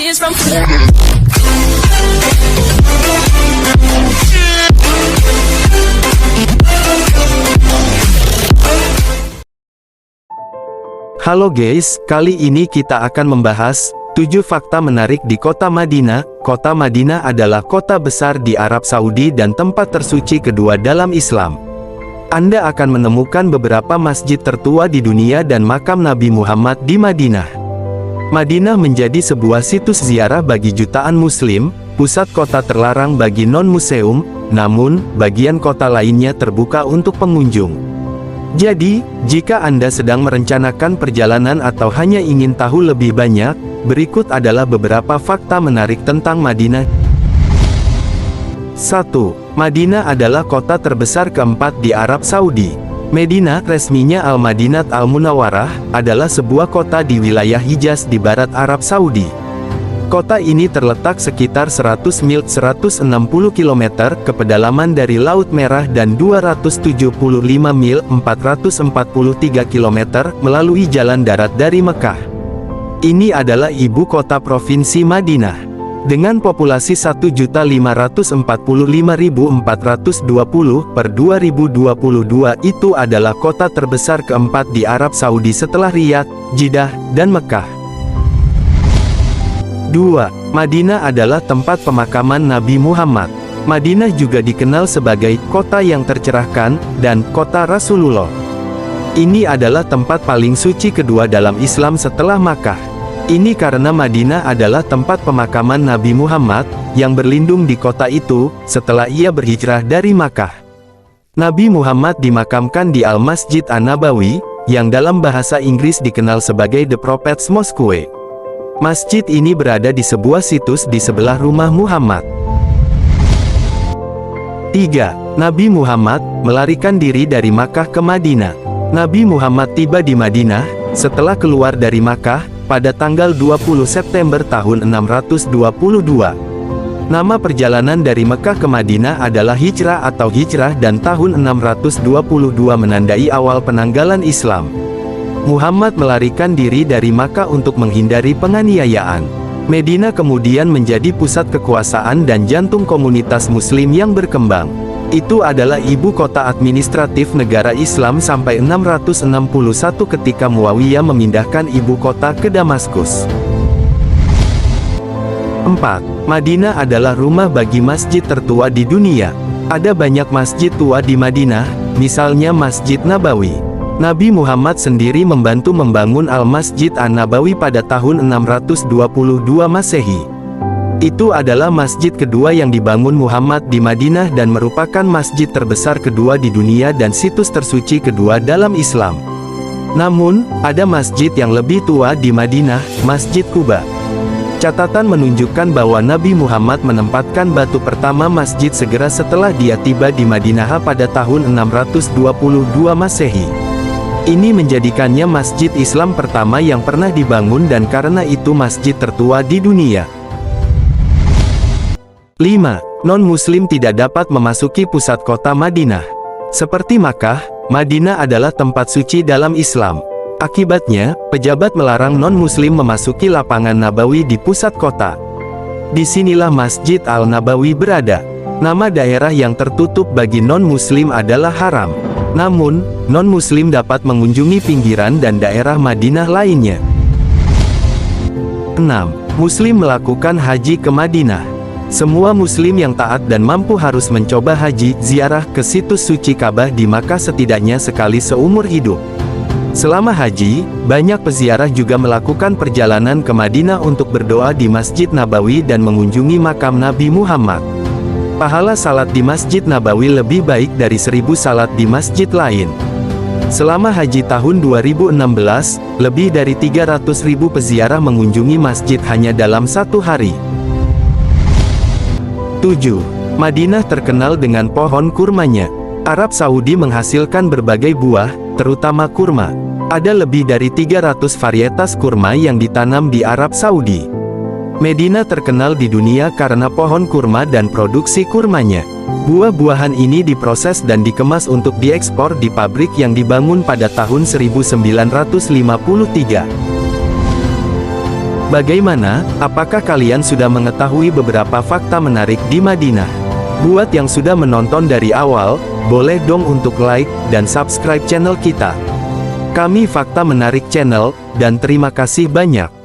tears from. Halo guys, kali ini kita akan membahas 7 fakta menarik di kota Madinah. Kota Madinah adalah kota besar di Arab Saudi dan tempat tersuci kedua dalam Islam. Anda akan menemukan beberapa masjid tertua di dunia dan makam Nabi Muhammad di Madinah. Madinah menjadi sebuah situs ziarah bagi jutaan muslim, pusat kota terlarang bagi non-museum, namun, bagian kota lainnya terbuka untuk pengunjung. Jadi, jika Anda sedang merencanakan perjalanan atau hanya ingin tahu lebih banyak, berikut adalah beberapa fakta menarik tentang Madinah. 1. Madinah adalah kota terbesar keempat di Arab Saudi. Madinah, resminya Al-Madinat Al-Munawwarah, adalah sebuah kota di wilayah Hijaz di barat Arab Saudi. Kota ini terletak sekitar 100 mil 160 km ke pedalaman dari Laut Merah dan 275 mil 443 km melalui jalan darat dari Mekah. Ini adalah ibu kota provinsi Madinah. Dengan populasi 1.545.420 per 2022, itu adalah kota terbesar keempat di Arab Saudi setelah Riyadh, Jeddah, dan Mekah. 2. Madinah adalah tempat pemakaman Nabi Muhammad. Madinah juga dikenal sebagai kota yang tercerahkan dan kota Rasulullah. Ini adalah tempat paling suci kedua dalam Islam setelah Makkah. Ini karena Madinah adalah tempat pemakaman Nabi Muhammad yang berlindung di kota itu setelah ia berhijrah dari Makkah. Nabi Muhammad dimakamkan di Al-Masjid An-Nabawi, yang dalam bahasa Inggris dikenal sebagai The Prophet's Mosque. Masjid ini berada di sebuah situs di sebelah rumah Muhammad. 3. Nabi Muhammad melarikan diri dari Makkah ke Madinah. Nabi Muhammad tiba di Madinah setelah keluar dari Makkah pada tanggal 20 September tahun 622. Nama perjalanan dari Mekah ke Madinah adalah hijrah atau hijrah, dan tahun 622 menandai awal penanggalan Islam. Muhammad melarikan diri dari Makkah untuk menghindari penganiayaan. Madinah kemudian menjadi pusat kekuasaan dan jantung komunitas muslim yang berkembang. Itu adalah ibu kota administratif negara Islam sampai 661 ketika Muawiyah memindahkan ibu kota ke Damaskus. 4. Madinah adalah rumah bagi masjid tertua di dunia. Ada banyak masjid tua di Madinah, misalnya Masjid Nabawi. Nabi Muhammad sendiri membantu membangun Al-Masjid An-Nabawi pada tahun 622 Masehi. Itu adalah masjid kedua yang dibangun Muhammad di Madinah dan merupakan masjid terbesar kedua di dunia dan situs tersuci kedua dalam Islam. Namun, ada masjid yang lebih tua di Madinah, Masjid Quba. Catatan menunjukkan bahwa Nabi Muhammad menempatkan batu pertama masjid segera setelah dia tiba di Madinah pada tahun 622 Masehi. Ini menjadikannya masjid Islam pertama yang pernah dibangun dan karena itu masjid tertua di dunia. 5. Non-muslim tidak dapat memasuki pusat kota Madinah. Seperti Makkah, Madinah adalah tempat suci dalam Islam. Akibatnya, pejabat melarang non-muslim memasuki lapangan Nabawi di pusat kota. Disinilah Masjid Al-Nabawi berada. Nama daerah yang tertutup bagi non-muslim adalah haram. Namun, non-muslim dapat mengunjungi pinggiran dan daerah Madinah lainnya. 6. Muslim melakukan haji ke Madinah. Semua muslim yang taat dan mampu harus mencoba haji, ziarah ke situs suci Ka'bah di Makkah setidaknya sekali seumur hidup. Selama haji, banyak peziarah juga melakukan perjalanan ke Madinah untuk berdoa di Masjid Nabawi dan mengunjungi makam Nabi Muhammad. Pahala salat di Masjid Nabawi lebih baik dari 1000 salat di masjid lain. Selama haji tahun 2016, lebih dari 300.000 peziarah mengunjungi masjid hanya dalam satu hari. 7. Madinah terkenal dengan pohon kurmanya. Arab Saudi menghasilkan berbagai buah, terutama kurma. Ada lebih dari 300 varietas kurma yang ditanam di Arab Saudi. Madinah terkenal di dunia karena pohon kurma dan produksi kurmanya. Buah-buahan ini diproses dan dikemas untuk diekspor di pabrik yang dibangun pada tahun 1953. Bagaimana, apakah kalian sudah mengetahui beberapa fakta menarik di Madinah? Buat yang sudah menonton dari awal, boleh dong untuk like dan subscribe channel kita. Kami Fakta Menarik Channel, dan terima kasih banyak.